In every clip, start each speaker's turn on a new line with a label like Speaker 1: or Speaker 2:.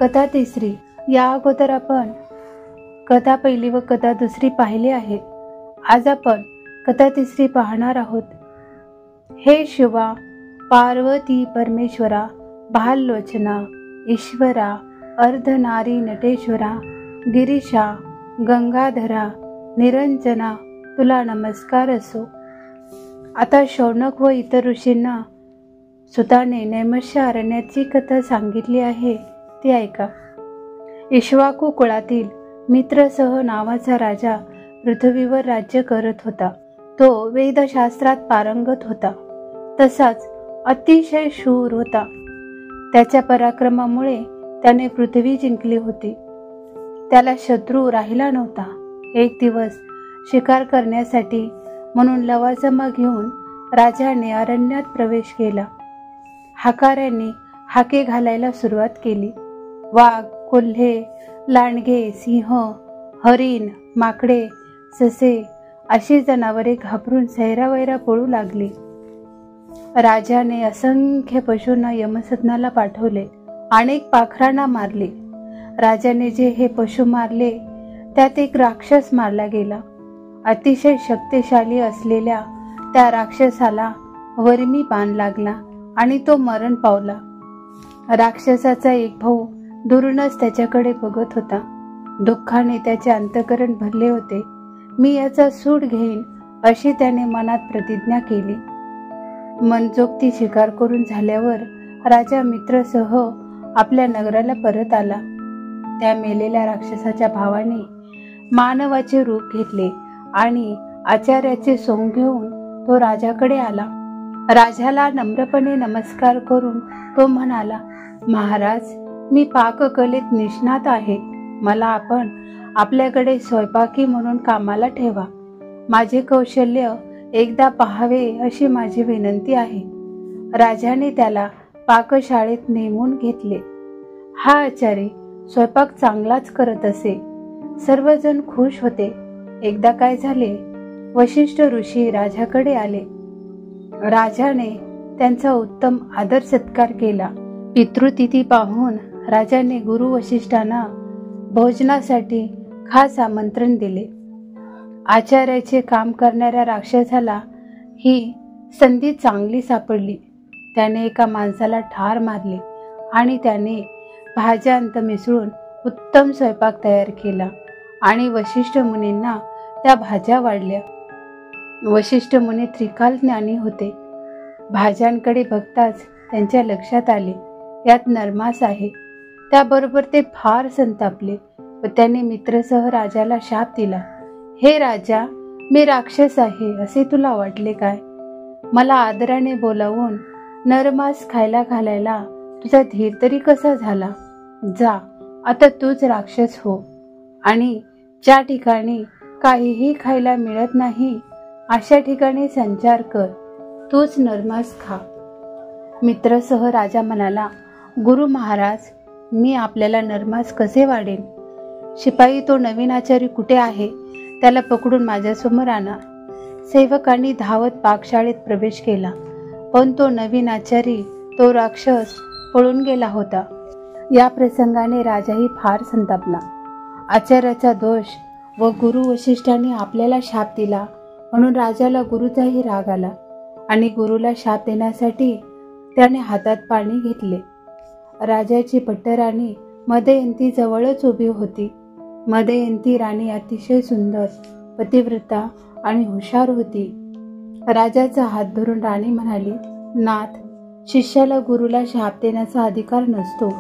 Speaker 1: कथा तिसरी. या अगोदर आपण कथा पहिली व कथा दुसरी पाहिली आहे. आज आपण कथा तिसरी पाहणार आहोत. हे शिवा, पार्वती परमेश्वरा, भाललोचना, ईश्वरा, अर्धनारी नटेश्वरा, गिरीशा, गंगाधरा, निरंजना, तुला नमस्कार असो. आता शौनक व इतर ऋषींना सुताने नैमिष अरण्याची कथा सांगितली आहे, ती ऐका. इक्ष्वाकू कुळातील मित्रसह नावाचा राजा पृथ्वीवर राज्य करत होता. तो वेदशास्त्रात पारंगत होता, तसाच अतिशय शूर होता. त्याच्या पराक्रमामुळे त्याने पृथ्वी जिंकली होती. त्याला शत्रू राहिला नव्हता. एक दिवस शिकार करण्यासाठी म्हणून लवाजमा घेऊन राजाने अरण्यात प्रवेश केला. हाकाऱ्यांनी हाके घालायला सुरुवात केली. वाघ, कोल्हे, लांडगे, सिंह, हरिण, माकडे, ससे अशी जनावरे घाबरून सैरावैरा पळू लागली. राजाने असंख्य पशूंना यमसदनाला पाठवले. अनेक पाखरांना मारले. राजाने जे हे पशु मारले त्यात एक राक्षस मारला गेला. अतिशय शक्तिशाली असलेल्या त्या राक्षसाला वर्मी बाण लागला आणि तो मरण पावला. राक्षसाचा एक भाऊ दुरूनच त्याच्याकडे बघत होता. दुःखाने त्याचे अंतःकरण भरले होते. मी याचा सूड घेईन अशी त्याने मनात प्रतिज्ञा केली. मनजोगती शिकार करून झाल्यावर राजा मित्रसह आपल्या नगराला परत आला. त्या मेलेल्या राक्षसाच्या भावाने मानवाचे रूप घेतले आणि आचार्याचे सोंग घेऊन तो राजाकडे आला. राजाला नम्रपणे नमस्कार करून तो म्हणाला, महाराज, मी पाककलेत निष्णात आहे. मला आपण आपल्याकडे स्वयंपाकी म्हणून कामाला ठेवा. माझे कौशल्य एकदा पाहावे अशी माझी विनंती आहे. राजाने त्याला पाकशाळेत नेमून घेतले. हा आचारी स्वयंपाक चांगलाच करत असे. सर्वजण खुश होते. एकदा काय झाले, वशिष्ठ ऋषी राजाकडे आले. राजाने त्यांचा उत्तम आदर सत्कार केला. पितृतिथी पाहून राजाने गुरु वशिष्ठांना भोजनासाठी खास आमंत्रण दिले. आचार्याचे काम करणाऱ्या राक्षसाला ही संधी चांगली सापडली. त्याने एका माणसाला ठार मारले आणि त्याने भाज्यांत मिसळून उत्तम स्वयंपाक तयार केला आणि वशिष्ठ मुनींना त्या भाज्या वाढल्या. वशिष्ठ मुनी त्रिकाल ज्ञानी होते. भाज्यांकडे बघताच त्यांच्या लक्षात आले यात नरमास आहे. त्याबरोबर ते फार संतापले व त्याने मित्रसह राजाला शाप दिला. हे राजा, मी राक्षस आहे असे तुला वाटले काय? मला आदराने बोलावून नरमास खायला घालायला तुझा धीर तरी कसा झाला? जा, आता तूच राक्षस हो आणि ज्या ठिकाणी काहीही खायला मिळत नाही अशा ठिकाणी संचार कर. तूच नरमास खा. मित्रसह राजा म्हणाला, गुरु महाराज, मी आपल्याला नरमास कसे वाढेन? शिपाई, तो नवीन आचारी कुठे आहे? त्याला पकडून माझ्यासमोर आणा. सेवकांनी धावत पाकशाळेत प्रवेश केला, पण तो नवीन आचारी, तो राक्षस पळून गेला होता. या प्रसंगाने राजाही फार संतापला. आचार्याचा दोष व गुरु वशिष्ठांनी आपल्याला शाप दिला म्हणून राजाला गुरुचाही राग आला आणि गुरुला शाप देण्यासाठी त्याने हातात पाणी घेतले. राजाची पट्टराणी मदयंती जवळच उभी होती. मदयंती राणी अतिशय सुंदर, पतिव्रता आणि हुशार होती. राजाचा हात धरून राणी म्हणाली, नाथ, शिष्याला गुरुला शाप देण्याचा अधिकार नसतो.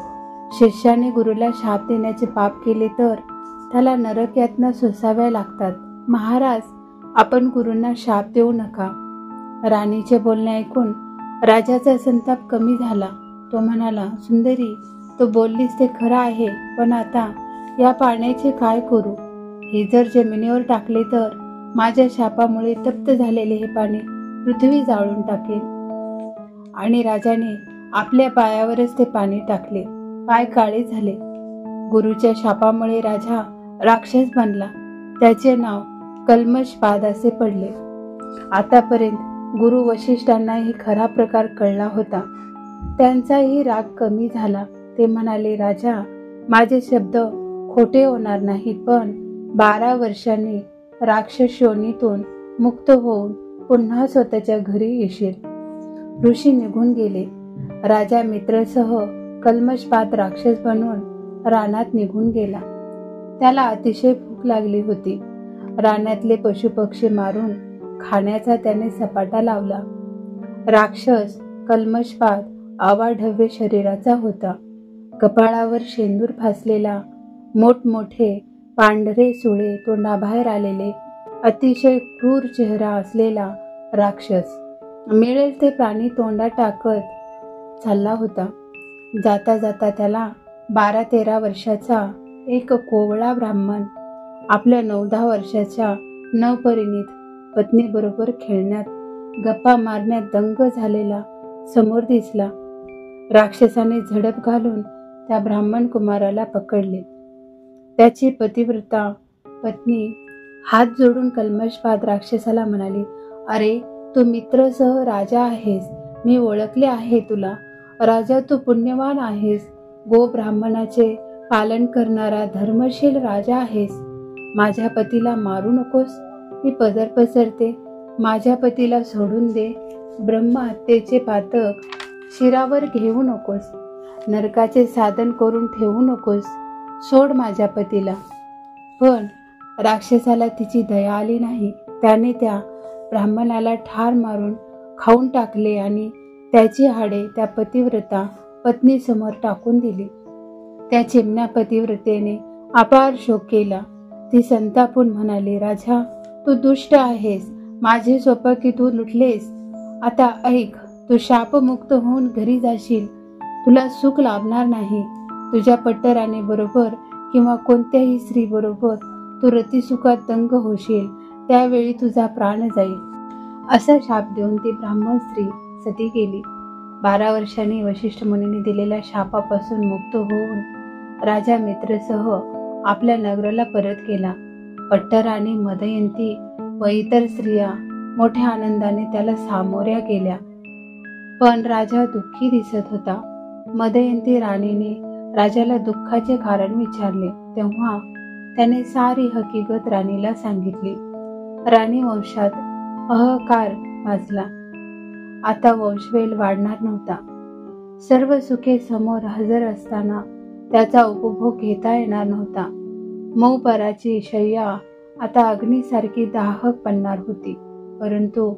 Speaker 1: शिष्याने गुरुला शाप देण्याचे पाप केले तर त्याला नरक यातना सोसाव्या लागतात. महाराज, आपण गुरूंना शाप देऊ नका. राणीचे बोलणे ऐकून राजाचा संताप कमी झाला. तो म्हणाला, सुंदरी, तो बोललीस ते खरं आहे, पण आता या पाण्याचे काय करू? हे जर जमिनीवर टाकले तर माझ्या शापामुळे तप्त झालेले हे पाणी पृथ्वी जाळून टाकेल. आणि राजाने आपल्या पायावरच ते पाणी टाकले. पाय काळे झाले. गुरुच्या शापामुळे राजा राक्षस बनला. त्याचे नाव कल्मषपाद असे पडले. आतापर्यंत गुरु वशिष्ठांनाही खरा प्रकार कळला होता. त्यांचाही राग कमी झाला. ते म्हणाले, राजा, माझे शब्द खोटे होणार नाहीत, पण 12 वर्षांनी राक्षस योनीतून मुक्त होऊन पुन्हा स्वतःच्या घरी येशील. ऋषी निघून गेले. राजा मित्रसह कल्मषपात राक्षस बनून रानात निघून गेला. त्याला अतिशय भूक लागली होती. रानातले पशुपक्षी मारून खाण्याचा त्याने सपाटा लावला. राक्षस कल्मषपात अवाढव्य शरीराचा होता. कपाळावर शेंदूर फासलेला, मोठमोठे पांढरे सुळे तोंडाबाहेर आलेले, अतिशय क्रूर चेहरा असलेला राक्षस मिळेल ते प्राणी तोंडात टाकत चालला होता. जाता जाता त्याला 12-13 वर्षाचा एक कोवळा ब्राह्मण आपल्या 9-10 वर्षाच्या नवपरिणीत पत्नीबरोबर खेळण्यात, गप्पा मारण्यात दंग झालेला समोर दिसला. राक्षसाने झडप घालून त्या ब्राह्मण कुमाराला पकडले. त्याची पतिव्रता पत्नी हात जोडून कल्मषपात राक्षसाला म्हणाली, अरे, तू मित्रसह राजा आहेस. मी ओळखले आहे तुला. राजा, तू पुण्यवान आहेस. गो ब्राह्मणाचे पालन करणारा धर्मशील राजा आहेस. माझ्या पतीला मारू नकोस. मी पदर पसरते. माझ्या पतीला सोडून दे. ब्रह्महत्येचे पातक शिरावर घेऊ नकोस. नरकाचे साधन करून ठेवू नकोस. सोड माझ्या पतीला. पण राक्षसाला तिची दया आली नाही. त्याने त्या ब्राह्मणाला ठार मारून खाऊन टाकले आणि त्याची हाडे त्या पतिव्रता पत्नीसमोर टाकून दिली. त्या चिमण्या पतिव्रतेने अपार शोक केला. ती संतापून म्हणाली, राजा, तू दुष्ट आहेस. माझे सोपकी तू लुटलेस. आता ऐक, तू शापमुक्त होऊन घरी जाशील. तुला सुख लाभणार नाही. तुझ्या पट्टराणी बरोबर किंवा कोणत्याही स्त्री बरोबर तू रतिसुखात दंग होशील. त्यावेळी तुझा प्राण जाईल. असा शाप देऊन ती ब्राह्मण स्त्री सती गेली. 12 वर्षांनी वशिष्ठ मुनीने दिलेल्या शापापासून मुक्त होऊन राजा मित्रसह आपल्या नगराला परत गेला. पट्टराणी, मदयंती व इतर स्त्रिया मोठ्या आनंदाने त्याला सामोऱ्या गेल्या. पण राजा दुःखी दिसत होता. मदयंती राणीने राजाला दुःखाचे कारण विचारले. तेव्हा त्याने सारी हकीकत राणीला सांगितली. राणी वंशात अहंकार माजला. आता वंशवेल वाढणार नव्हता. सर्व सुखे समोर हजर असताना त्याचा उपभोग घेता येणार नव्हता. मऊपराची शय्या आता अग्नीसारखी दाहक बनणार होती. परंतु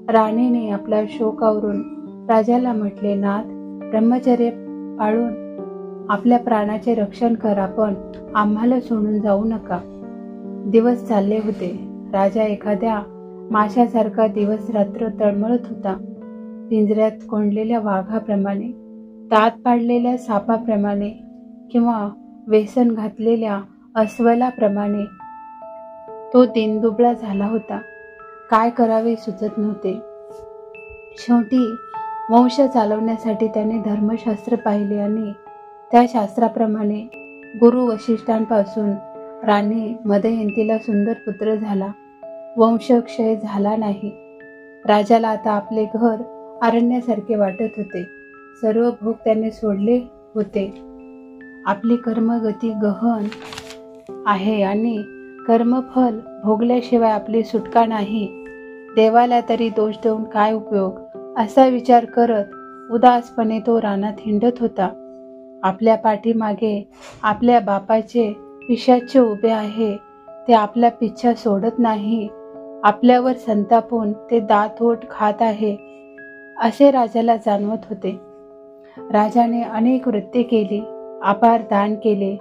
Speaker 1: राणीने आपला शोक आवरून राजाला म्हटले, नाथ, ब्रह्मचर्य पाळून आपल्या प्राणाचे रक्षण करा, पण आम्हाला सोडून जाऊ नका. दिवस चालले होते. राजा एखाद्या माशासारखा दिवस रात्र तळमळत होता. पिंजऱ्यात कोंडलेल्या वाघाप्रमाणे, दात पाडलेल्या सापाप्रमाणे किंवा व्यसन घातलेल्या अस्वलाप्रमाणे तो दिनदुबळा झाला होता. काय करावे सुचत नव्हते. शेवटी वंश चालवण्यासाठी त्याने धर्मशास्त्र पाहिले आणि त्या शास्त्राप्रमाणे गुरु वशिष्ठांपासून राणी मदयंतीला सुंदर पुत्र झाला. वंशक्षय झाला नाही. राजाला आता आपले घर अरण्यासारखे वाटत होते. सर्व भोग त्याने सोडले होते. आपली कर्मगती गहन आहे आणि कर्मफल भोगल्याशिवाय आपली सुटका नाही. देवाला तरी दोष देऊन काय उपयोग, असा विचार करत उदासपणे तो रानात हिंडत होता. आपल्या पाठीमागे आपल्या बापाचे पिशाच्चे उभे आहे. ते आपला पिच्छा सोडत नाही. आपल्यावर संतापून ते दात ओठ खात आहे, असे राजाला जाणवत होते. राजाने अनेक वृत्ते केली, अपार दान केले.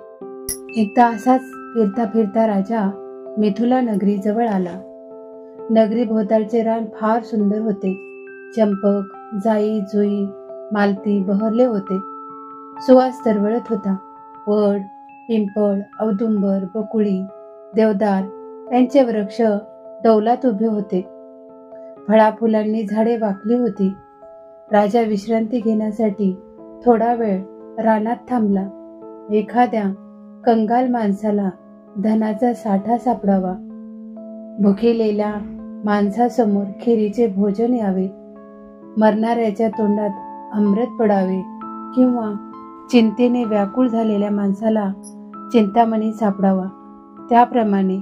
Speaker 1: एकदा असाच फिरता फिरता राजा मिथिला नगरी जवळ आला. नगरी भोवतालचे रान फार सुंदर होते. चंपक, जाई, जुई, मालती बहरले होते. सुवास दरवळत होता. वड, पिंपळ, औदुंबर, बकुळी, देवदार यांचे वृक्ष डौलात उभे होते. फळाफुलांनी झाडे वाकली होती. राजा विश्रांती घेण्यासाठी थोडा वेळ रानात थांबला. एखाद्या कंगाल माणसाला धनाचा साठा सापडावा, भुकेलेल्या माणसासमोर खिरीचे भोजन यावे, मरणाऱ्याच्या तोंडात अमृत पडावे किंवा चिंतेने व्याकुळ झालेल्या माणसाला चिंतामणी सापडावा, त्याप्रमाणे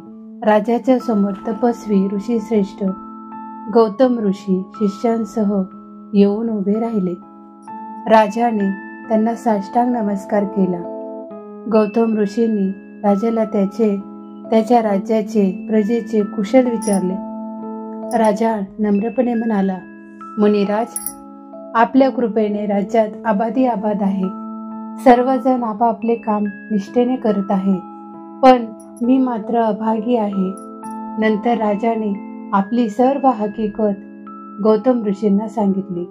Speaker 1: राजाच्या समोर तपस्वी ऋषी श्रेष्ठ गौतम ऋषी शिष्यांसह येऊन उभे राहिले. राजाने त्यांना साष्टांग नमस्कार केला. गौतम ऋषींनी राजाला त्याच्या राज्याचे प्रजेचे कुशल विचारले. राजा नम्रपणे म्हणाला, मुनिराज, आपल्या कृपेने राज्यात आबादी आबाद आहे. सर्वजण आपापले काम निष्ठेने करत आहे, पण मी मात्र अभागी आहे. नंतर राजाने आपली सर्व हकीकत गौतम ऋषींना सांगितली.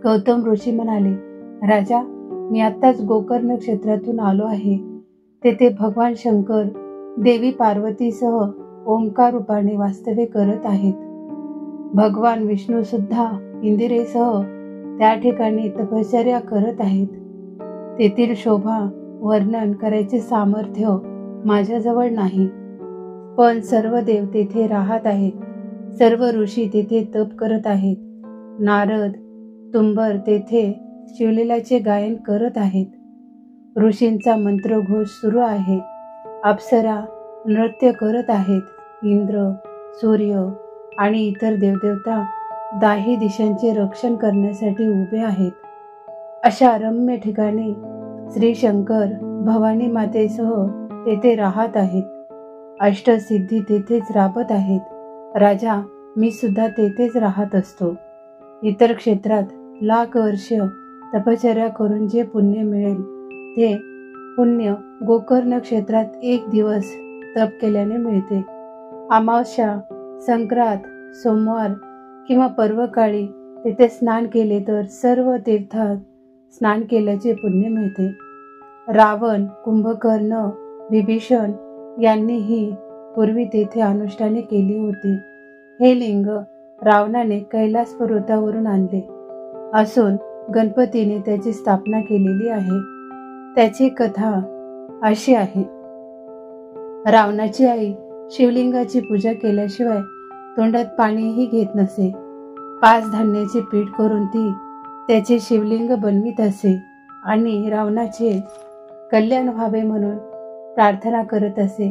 Speaker 1: गौतम ऋषी म्हणाले, राजा, मी आत्ताच गोकर्ण क्षेत्रातून आलो आहे. तेथे भगवान शंकर देवी पार्वतीसह ओंकार रूपाने वास्तव्य करत आहेत. भगवान विष्णू सुद्धा इंदिरेसह त्या ठिकाणी तपश्चर्या करत आहेत. तेथील शोभा वर्णन करायचे सामर्थ्य माझ्याजवळ नाही, पण सर्व देव तेथे राहत आहेत. सर्व ऋषी तेथे तप करत आहेत. नारद, तुंबर तेथे शिवलीलाचे गायन करत आहेत. ऋषींचा मंत्रघोष सुरू आहे. अप्सरा नृत्य करत आहेत. इंद्र, सूर्य आणि इतर देवदेवता दाही दिशांचे रक्षण करण्यासाठी उभे आहेत. अशा रम्य ठिकाणी श्री शंकर भवानी मातेसह तेथे राहत आहेत. अष्टसिद्धी तेथेच राबत आहेत. राजा, मी सुद्धा तेथेच राहत असतो. इतर क्षेत्रात लाख वर्ष तपश्चर्या करून जे पुण्य मिळेल ते पुण्य गोकर्ण क्षेत्रात 1 दिवस तप केल्याने मिळते. अमावस्या, संक्रांत, सोमवार किंवा पर्वकाळी तेथे स्नान केले तर सर्व तीर्थात स्नान केल्याचे पुण्य मिळते. रावण, कुंभकर्ण, विभीषण यांनीही पूर्वी तेथे अनुष्ठाने केली होती. हे लिंग रावणाने कैलास पर्वतावरून आणले असून गणपतीने त्याची स्थापना केलेली आहे. त्याची कथा अशी आहे. रावणाची आई शिवलिंगाची पूजा केल्याशिवाय तोंडात पाणीही घेत नसे. 5 धान्याचे पीठ करून ती त्याचे शिवलिंग बनवीत असे आणि रावणाचे कल्याण व्हावे म्हणून प्रार्थना करत असे.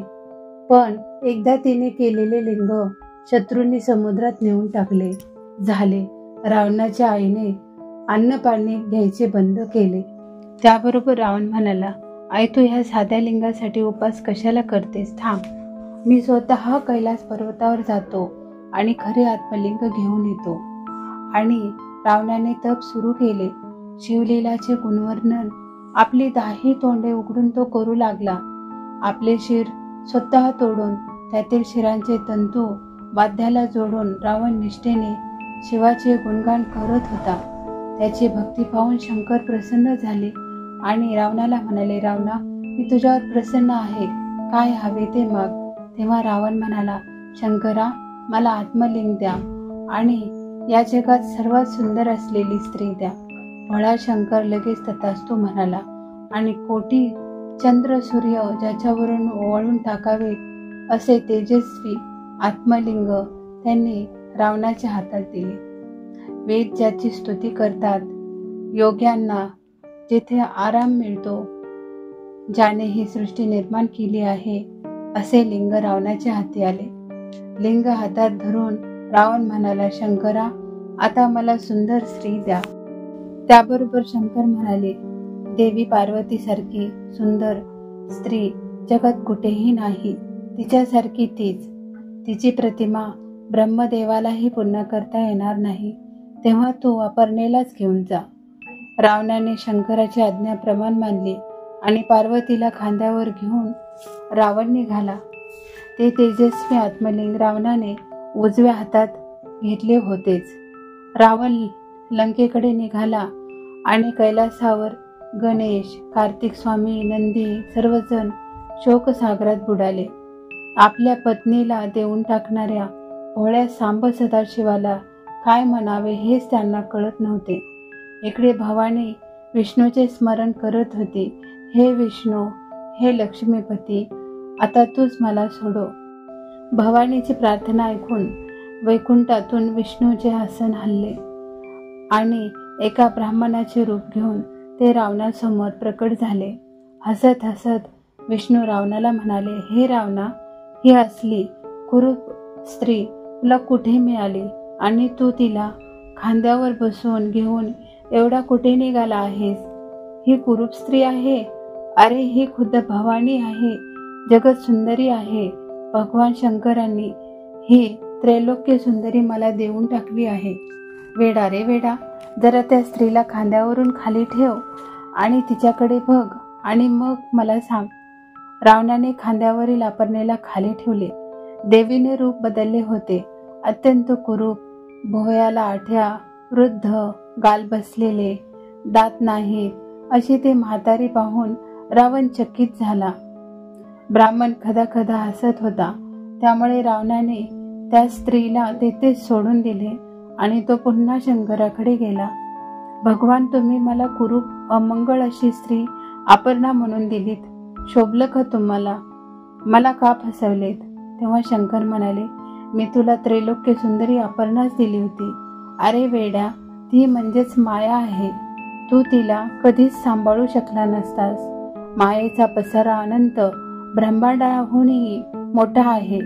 Speaker 1: पण एकदा तिने केलेले लिंग शत्रूंनी समुद्रात नेऊन टाकले. झाले. रावणाच्या आईने अन्न पाणी घ्यायचे बंद केले. त्याबरोबर रावण म्हणाला, आई, तू ह्या साध्या लिंगासाठी उपास कशाला करतेस? थांब, मी स्वतः कैलास पर्वतावर जातो आणि खरे आत्मलिंग घेऊन येतो. आणि रावणाने तप सुरू केले. शिवलीलाचे गुणवर्णन आपली 10 तोंडे उघडून तो करू लागला. आपले शिर स्वतः तोडून त्यातील शिरांचे तंतू वाद्याला जोडून रावण निष्ठेने शिवाचे गुणगान करत होता. त्याची भक्ती पाहून शंकर प्रसन्न झाले आणि रावणाला म्हणाले, रावणा, मी तुझ्यावर प्रसन्न आहे. काय हवे ते माग. तेव्हा रावण म्हणाला, शंकरा, मला आत्मलिंग द्या आणि या जगात सर्वात सुंदर असलेली स्त्री द्या. भोळा शंकर लगेच तथास्तु म्हणाला आणि कोटी चंद्र सूर्य ज्याच्यावरून ओवाळून टाकावे असे तेजस्वी आत्मलिंग त्यांनी रावणाच्या हातात दिले. वेद ज्याची स्तुती करतात, योग्यांना जिथे आराम मिळतो, ज्याने ही सृष्टी निर्माण केली आहे, असे लिंग रावणाच्या हाती आले. लिंग हातात धरून रावण म्हणाला, शंकरा, आता मला सुंदर स्त्री द्या. त्याबरोबर शंकर म्हणाले, देवी पार्वतीसारखी सुंदर स्त्री जगात कुठेही नाही. तिच्यासारखी तीच. तिची प्रतिमा ब्रह्मदेवालाही पुन्हा करता येणार नाही. तेव्हा तू अपर्णेलाच घेऊन जा. रावणाने शंकराची आज्ञा प्रमाण मानली आणि पार्वतीला खांद्यावर घेऊन रावण निघाला. ते तेजस्वी आत्मलिंग रावणाने उजव्या हातात घेतले होतेच. रावण लंकेकडे निघाला आणि कैलासावर गणेश, कार्तिक स्वामी, नंदी सर्वजण शोकसागरात बुडाले. आपल्या पत्नीला देऊन टाकणाऱ्या भोळ्या सांब सदाशिवाला काय म्हणावे हेच त्यांना कळत नव्हते. इकडे भवानी विष्णूचे स्मरण करत होती. हे विष्णू, हे लक्ष्मीपती, आता तूच मला सोडव. भवानीची प्रार्थना ऐकून वैकुंठातून विष्णूचे आसन हलले आणि एका ब्राह्मणाचे रूप घेऊन ते रावणासमोर प्रकट झाले. हसत हसत विष्णू रावणाला म्हणाले, हे रावणा, ही असली कुरूप स्त्री तुला कुठे मिळाली आणि तू तिला खांद्यावर बसवून घेऊन एवढा कुठे निघाला आहेस? ही कुरूप स्त्री आहे? अरे, ही खुद्द भवानी आहे, जगत सुंदरी आहे. भगवान शंकरांनी ही त्रैलोक्य सुंदरी मला देऊन टाकली आहे. वेडा रे वेडा, जरा त्या स्त्रीला खांद्यावरून खाली ठेव आणि तिच्याकडे बघ आणि मग मला सांग. रावणाने खांद्यावरील अपर्णेला खाली ठेवले. देवीने रूप बदलले होते. अत्यंत कुरूप, भोवयाला आठ्या, वृद्ध, गाल बसलेले, दात नाहीत अशी ते म्हातारी पाहून रावण चकित झाला. ब्राह्मण खदाखदा हसत होता. त्यामुळे रावणाने त्या स्त्रीला तेथेच सोडून दिले आणि तो पुन्हा शंकराकडे गेला. भगवान, तुम्ही मला कुरूप अमंगळ अशी स्त्री अपर्णा म्हणून दिलीत. शोभलं का तुम्हाला? मला का फसवलेत? तेव्हा शंकर म्हणाले, मी तुला त्रैलोक्य सुंदरी अपर्णाच दिली होती. अरे वेड्या, ती म्हणजेच माया आहे. तू तिला कधीच सांभाळू शकला नसतास. मायेचा पसारा अनंत ब्रह्मांडाहूनही मोठा आहे.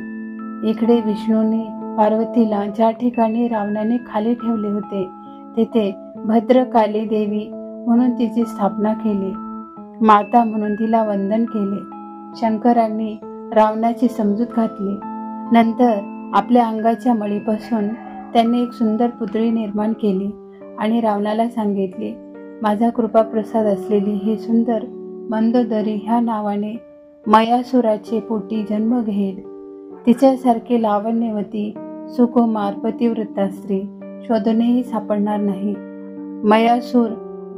Speaker 1: इकडे विष्णूने पार्वतीला ज्या ठिकाणी रावणाने खाली ठेवले होते तेथे भद्रकाली देवी म्हणून तिची स्थापना केली. माता म्हणून तिला वंदन केले. शंकरांनी रावणाची समजूत घातली. नंतर आपल्या अंगाच्या मळीपासून त्यांनी एक सुंदर पुतळी निर्माण केली आणि रावणाला सांगितले, माझा कृपाप्रसाद असलेली ही सुंदर मंदोदरी ह्या नावाने मयासुराचे पोटी जन्म घेईल. तिच्यासारखी लावण्यवती, सुकुमार, पतिव्रता स्त्री शोधूनही सापडणार नाही. मयासूर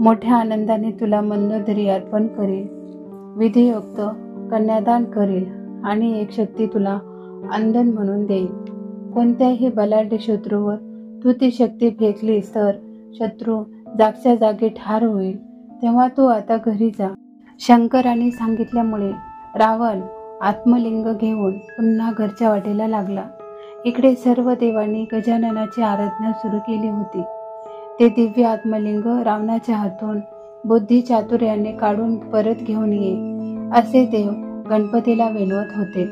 Speaker 1: मोठ्या आनंदाने तुला मंदोदरी अर्पण करेल, विधियुक्त कन्यादान करेल आणि एक शक्ती तुला अंधन म्हणून देईल. कोणत्याही बलाढ्य शत्रूवर तू ती शक्ती फेकलीस तर शत्रू जागच्या जागी ठार होईल. तेव्हा तू आता घरी जा. शंकरांनी सांगितल्यामुळे रावण आत्मलिंग घेऊन पुन्हा घरच्या वाटेला लागला. इकडे सर्व देवांनी गजाननाची आराधना सुरू केली होती. ते दिव्य आत्मलिंग रावणाच्या हातून बुद्धी चातुर्याने काढून परत घेऊन ये असे देव गणपतीला विनवत होते.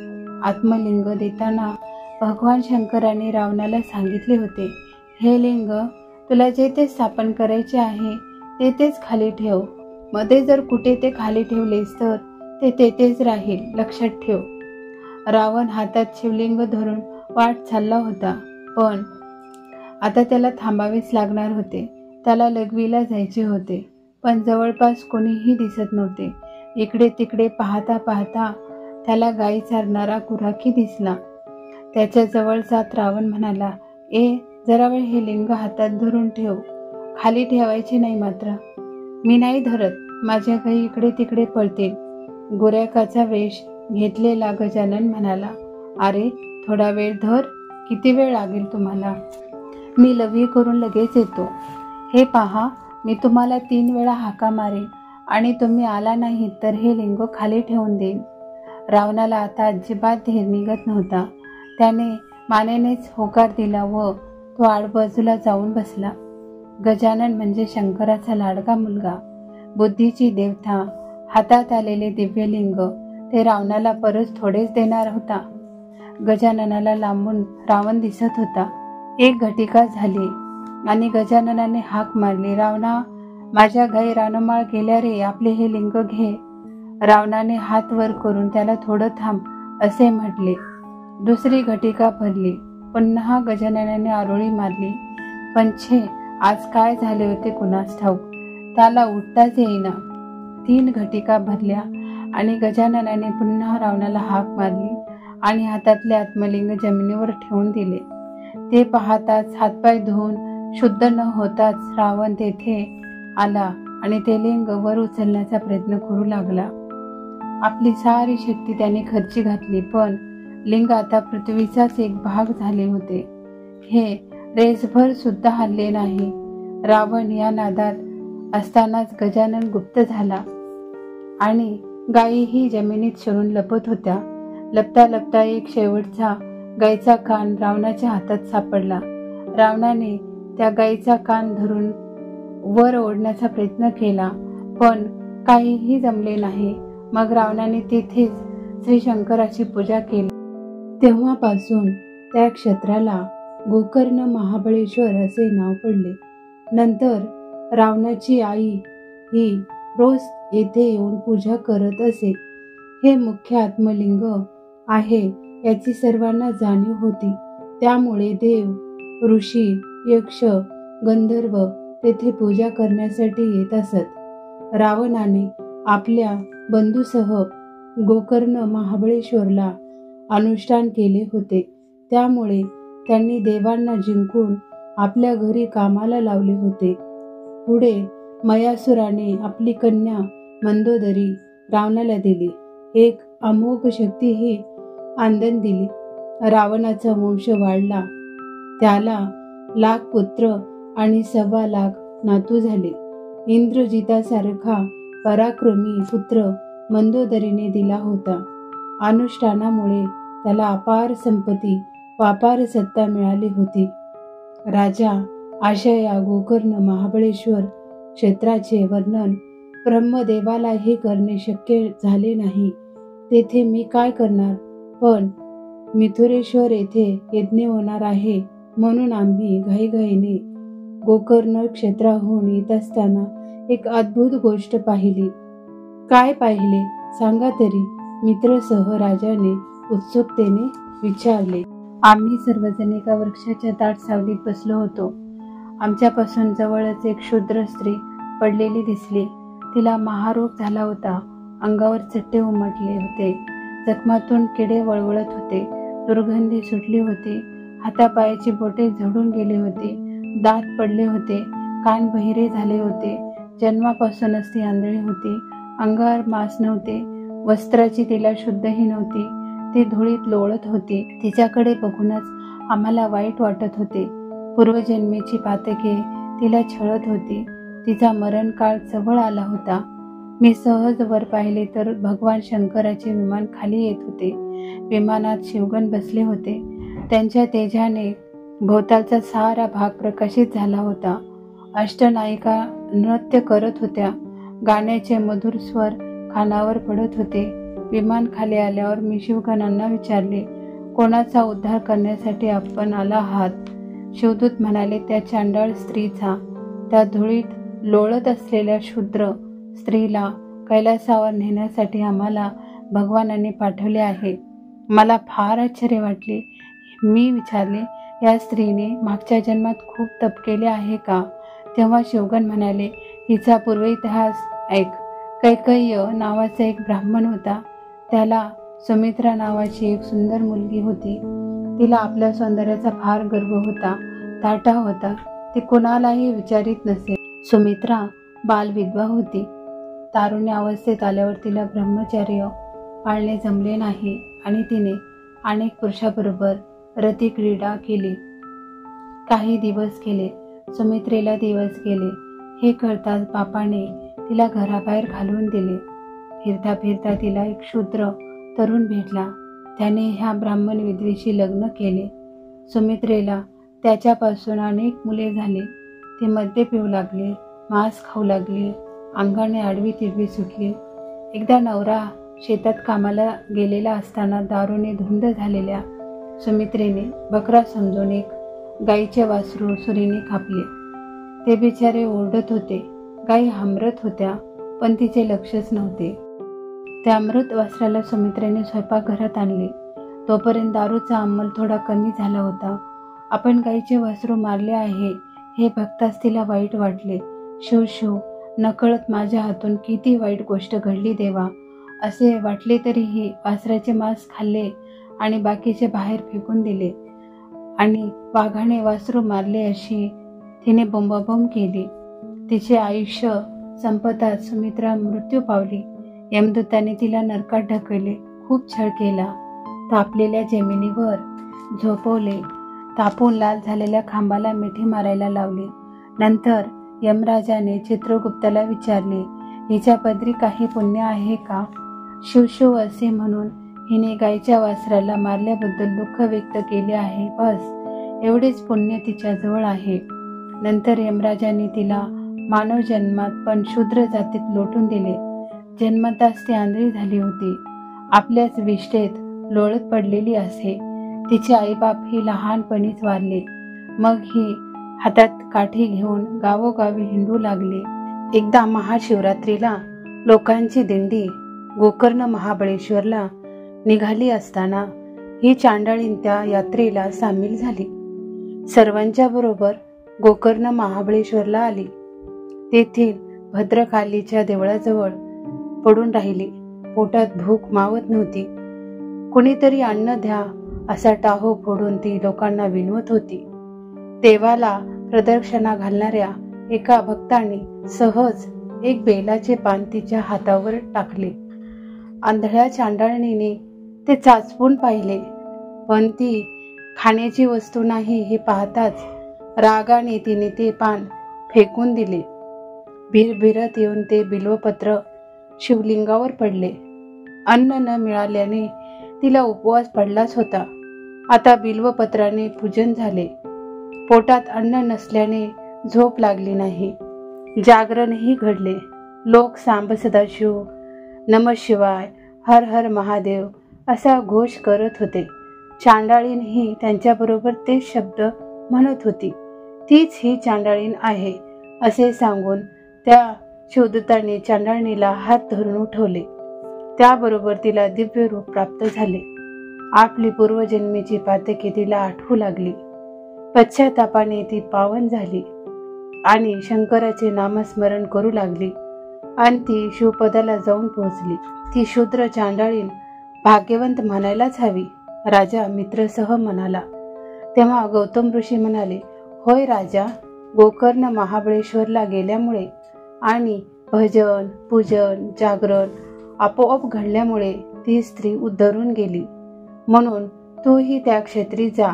Speaker 1: आत्मलिंग देताना भगवान शंकरांनी रावणाला सांगितले होते, हे लिंग तुला जेथे स्थापन करायचे आहे तेथेच खाली ठेव. मध्ये जर कुठे ते खाली ठेवलेस तर ते तेथेच राहील, लक्षात ठेव. रावण हातात शिवलिंग धरून वाट चालला होता, पण आता त्याला थांबावेच लागणार होते. त्याला लघवीला जायचे होते, पण जवळपास कोणीही दिसत नव्हते. इकडे तिकडे पाहता पाहता त्याला गाई चारणारा गुराखी दिसला. त्याच्या जवळ जात रावण म्हणाला, जरा वेळ हे लिंग हातात धरून ठेव, खाली ठेवायचे नाही मात्र. मी नाही धरत, माझ्या गाई इकडे तिकडे पळतील. गुराखाचा वेश घेतलेला गजानन म्हणाला, अरे थोडा वेळ धर, किती वेळ लागेल तुम्हाला? मी लघवी करून लगेच येतो. हे पहा, मी तुम्हाला 3 वेळा हाका मारेन आणि तुम्ही आला नाही तर हे लिंग खाली ठेवून देईन. रावणाला आता अजिबात धीर निघत नव्हता. त्याने मानेनेच होकार दिला व तो आडबाजूला जाऊन बसला. गजानन म्हणजे शंकराचा लाडका मुलगा, बुद्धीची देवता. हातात आलेले दिव्यलिंग ते रावणाला परत थोडेच देणार होता. गजाननाला लांबून रावण दिसत होता. एक घटिका झाली आणि गजाननाने हाक मारली, रावणा, माझ्या गाई रानमाळ गेल्या रे, आपले हे लिंग घे. रावणाने हात वर करून त्याला थोडं थांब असे म्हटले. दुसरी घटिका भरली. पुन्हा गजाननाने आरोळी मारली, पण छे, आज काय झाले होते कुणास ठाऊक, त्याला उठताच येईना. 3 घटिका भरल्या आणि गजाननाने पुन्हा रावणाला हाक मारली आणि हातातले आत्मलिंग जमिनीवर ठेवून दिले. ते पाहताच हातपाय धुवून शुद्ध न होताच रावण तेथे आला आणि ते लिंग वर उचलण्याचा प्रयत्न करू लागला. आपली सारी शक्ती त्याने खर्ची घातली, पण लिंग आता पृथ्वीचाच एक भाग झाले होते. हे रेसभर सुद्धा हलले नाही. रावण या नादात असतानाच गजानन गुप्त झाला आणि गायीही जमिनीत शिरून लपत होत्या. लपता लपता एक शेवटचा गायीचा कान रावणाच्या हातात सापडला. रावणाने त्या गायीचा कान धरून वर ओढण्याचा प्रयत्न केला, पण काहीही जमले नाही. मग रावणाने तेथेच श्री शंकराची पूजा केली. तेव्हापासून त्या क्षेत्राला गोकर्ण महाबळेश्वर असे नाव पडले. नंतर रावणाची आई ही रोज येथे येऊन पूजा करत असे. हे मुख्य आत्मलिंग आहे याची सर्वांना जाणीव होती. त्यामुळे देव, ऋषी, यक्ष, गंधर्व तेथे पूजा करण्यासाठी येत असत. रावणाने आपल्या बंधूसह गोकर्ण महाबळेश्वरला अनुष्ठान केले होते. त्यामुळे त्यांनी देवांना जिंकून आपल्या घरी कामाला लावले होते. पुढे मयासुराने आपली कन्या मंदोदरी रावणाला दिली. एक अमोघ शक्ती ही आनंद दिली. रावणाचा वंश वाढला. त्याला 1,00,000 पुत्र आणि 1,25,00,000 नातू झाले. इंद्रजितासारखा पराक्रमी पुत्र मंदोदरीने दिला होता. अनुष्ठानामुळे त्याला अपार संपत्ती व अपार सत्ता मिळाली होती. राजा, अशा या गोकर्ण महाबळेश्वर क्षेत्राचे वर्णन ब्रह्मदेवालाही करणे शक्य झाले नाही. तेथे मी काय करणार? पण मिथुरेश्वर येथे यज्ञ होणार आहे म्हणून आम्ही घाईघाईने गोकर्ण क्षेत्राहून येत असताना एक अद्भुत गोष्ट पाहिली. काय पाहिले सांगा तरी? मित्रसह राजाने उत्सुकतेने विचारले. आम्ही सर्वजण एका वृक्षाच्या दाट सावलीत बसलो होतो. आमच्यापासून जवळच एक शूद्र स्त्री पडलेली दिसली. तिला महारोग झाला होता. अंगावर चट्टे उमटले होते. जखमातून किडे वळवळत होते. दुर्गंधी सुटली होती. हातापायाची बोटे झडून गेली होती. दात पडले होते. कान बहिरे झाले होते. जन्मापासूनच ती आंधळी होती. अंगावर मांस नव्हते. वस्त्राची तिला शुद्धही नव्हती. ती धुळीत लोळत होती. तिच्याकडे बघूनच आम्हाला वाईट वाटत होते. पूर्वजन्मेची पातके तिला छळत होती. तिचा मरणकाळ जवळ आला होता. मी सहज वर पाहिले तर भगवान शंकराचे विमान खाली येत होते. विमानात शिवगण बसले होते. त्यांच्या तेजाने भोवतालचा सारा भाग प्रकाशित झाला होता. अष्टनायिका नृत्य करत होत्या. गाण्याचे मधुर स्वर कानावर पडत होते. विमान खाली आल्यावर मी शिवगणांना विचारले, कोणाचा उद्धार करण्यासाठी आपण आला आहात? शिवदूत म्हणाले, त्या चांडाळ स्त्रीचा. त्या धुळीत लोळत असलेल्या शूद्र स्त्रीला कैलासावर नेण्यासाठी आम्हाला भगवानाने पाठवले आहे. मला फार आश्चर्य वाटले. मी विचारले, या स्त्रीने मागच्या जन्मात खूप तप केले आहे का? तेव्हा शिवगण म्हणाले, हिचा पूर्व इतिहास ऐक. कैकेय्य नावाचा एक ब्राह्मण होता. त्याला सुमित्रा नावाची एक सुंदर मुलगी होती. तिला आपल्या सौंदर्याचा फार गर्व होता. ताठा होता. ती कोणालाही विचारित नसे. सुमित्रा बालविधवा होती. तारुण्य अवस्थेत आल्यावर तिला ब्रह्मचर्य पाळणे जमले नाही आणि तिने अनेक पुरुषाबरोबर रतिक्रीडा केली. काही दिवस गेले. सुमित्रेला दिवस गेले. हे कळताच बापाने तिला घराबाहेर घालवून दिले. फिरता फिरता तिला एक शूद्र तरुण भेटला. त्याने ह्या ब्राह्मण विधवेशी लग्न केले. सुमित्रेला त्याच्यापासून अनेक मुले झाले. ती मद्य पिऊ लागली. मांस खाऊ लागली. अंगाने आडवी तिडवी सुटली. एकदा नवरा शेतात कामाला गेलेला असताना दारूने धुंद झालेल्या सुमित्रेने बकरा समजून एक गाईचे वासरू सुरीने कापले. ते बिचारे ओरडत होते. गाई हांबरत होत्या पण तिचे लक्षच नव्हते. त्या मृत वासराला सुमित्रेने स्वयंपाकघरात आणले. तोपर्यंत दारूचा अंमल थोडा कमी झाला होता. आपण गाईचे वासरू मारले आहे हे बघताच तिला वाईट वाटले. शिव शिव, नकळत माझ्या हातून किती वाईट गोष्ट घडली देवा असे वाटले. तरीही वासराचे मांस खाल्ले आणि बाकीचे बाहेर फेकून दिले आणि वाघाने वासरू मारले अशी तिने बोंबाबोंब केली. तिचे आयुष्य संपताच सुमित्रा मृत्यू पावली. यमदूताने तिला नरकात ढकलले. खूप छळ केला. तापलेल्या जमिनीवर झोपवले. तापून लाल झालेल्या खांबाला मिठी मारायला लावली. नंतर यमराजाने चित्रगुप्ताला विचारले, हिच्या पदरी काही पुण्य आहे का? शिवशिव असे म्हणून हिने गायीच्या वासराला मारल्याबद्दल दुःख व्यक्त केले आहे. बस एवढेच पुण्य तिच्याजवळ आहे. नंतर यमराजाने तिला मानव जन्मात पण शूद्र जातीत लोटून दिले. जन्मताच ती आंधळी झाली होती. आपल्याच विष्ठेत लोळत पडलेली असे. तिचे आईबाप ही लहानपणीच वारले. मग ही हातात काठी घेऊन गावोगावी हिंडू लागले. एकदा महाशिवरात्रीला लोकांची दिंडी गोकर्ण महाबळेश्वरला निघाली असताना ही चांडाळीन त्या यात्रेला सामील झाली. सर्वांच्या बरोबर गोकर्ण महाबळेश्वरला आली. तेथील भद्रकालीच्या देवळाजवळ पडून राहिली. पोटात भूक मावत नव्हती. कुणीतरी अन्न द्या असा टाहो फोडून ती लोकांना विनवत होती. देवाला प्रदक्षिणा घालणाऱ्या एका भक्ताने सहज एक बेलाचे पान तिच्या हातावर टाकले. आंधळ्या चांडाळणीने ते चाचपून पाहिले, पण ती खाण्याची वस्तू नाही हे पाहताच रागाने तिने ते पान फेकून दिले. भिरभिरत येऊन ते बिल्वपत्र शिवलिंगावर पडले. अन्न न मिळाल्याने तिला उपवास पडलाच होता. आता बिल्वपत्राने पूजन झाले. पोटात अन्न नसल्याने झोप लागली नाही. जागरणही घडले. लोक सांब सदाशिव, नमः शिवाय, हर हर महादेव असा घोष करत होते. चांडाळीन ही त्यांच्याबरोबर तेच शब्द म्हणत होती. तीच ही चांडाळीन आहे असे सांगून त्या शिवदूताने चांडाळणीला हात धरून उठवले. त्याबरोबर तिला दिव्य रूप प्राप्त झाले. आपली पूर्वजन्मीची पातके तिला आठवू लागली. पश्चातापाने ती पावन झाली आणि शंकराचे नामस्मरण करू लागली आणि ती शिवपदाला जाऊन पोहोचली. ती शूद्र चांडाळीन भाग्यवंत म्हणायलाच हवी. राजा मित्रसह म्हणाला. तेव्हा गौतम ऋषी म्हणाले, होय राजा, गोकर्ण महाबळेश्वरला गेल्यामुळे आणि भजन, पूजन, जागरण आपोआप घडल्यामुळे ती स्त्री उद्धरून गेली. म्हणून तूही त्या क्षेत्री जा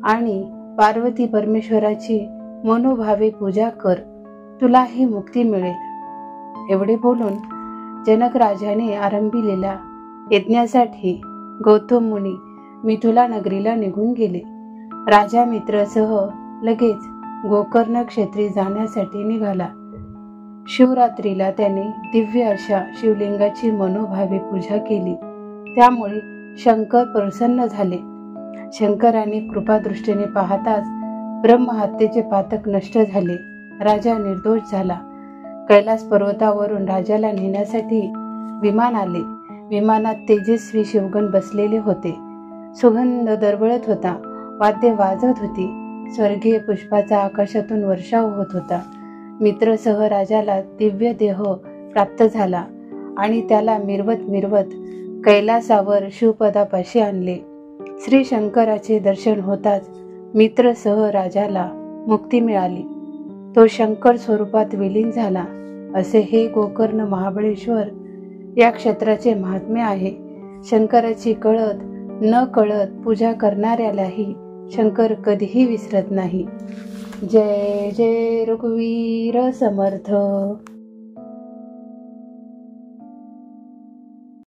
Speaker 1: आणि पार्वती परमेश्वराची मनोभावे पूजा कर. तुलाही मुक्ती मिळेल. एवढे बोलून जनक राजाने आरंभिलेल्या यज्ञासाठी गौतम मुनी मिथिला नगरीला निघून गेले. राजा मित्रसह लगेच गोकर्ण क्षेत्री जाण्यासाठी निघाला. शिवरात्रीला त्याने दिव्य अशा शिवलिंगाची मनोभावे पूजा केली. त्यामुळे शंकर प्रसन्न झाले. शंकराने कृपादृष्टीने पाहताच ब्रह्महत्येचे पातक नष्ट झाले. राजा निर्दोष झाला. कैलास पर्वतावरून राजाला नेण्यासाठी विमान आले. विमानात तेजस्वी शिवगण बसलेले होते. सुगंध दरवळत होता. वाद्य वाजत होती. स्वर्गीय पुष्पाचा आकाशातून वर्षाव होत होता. मित्रसह राजाला दिव्य देह प्राप्त झाला आणि त्याला मिरवत मिरवत कैलासावर शिवपदापाशी आणले. श्री शंकराचे दर्शन होताच मित्रसह राजाला मुक्ती मिळाली. तो शंकर स्वरूपात विलीन झाला. असे हे गोकर्ण महाबळेश्वर या क्षेत्राचे महात्म्य आहे. शंकराची कळत न कळत पूजा करणाऱ्यालाही शंकर कधीही विसरत नाही. जय जय रघुवीर समर्थ.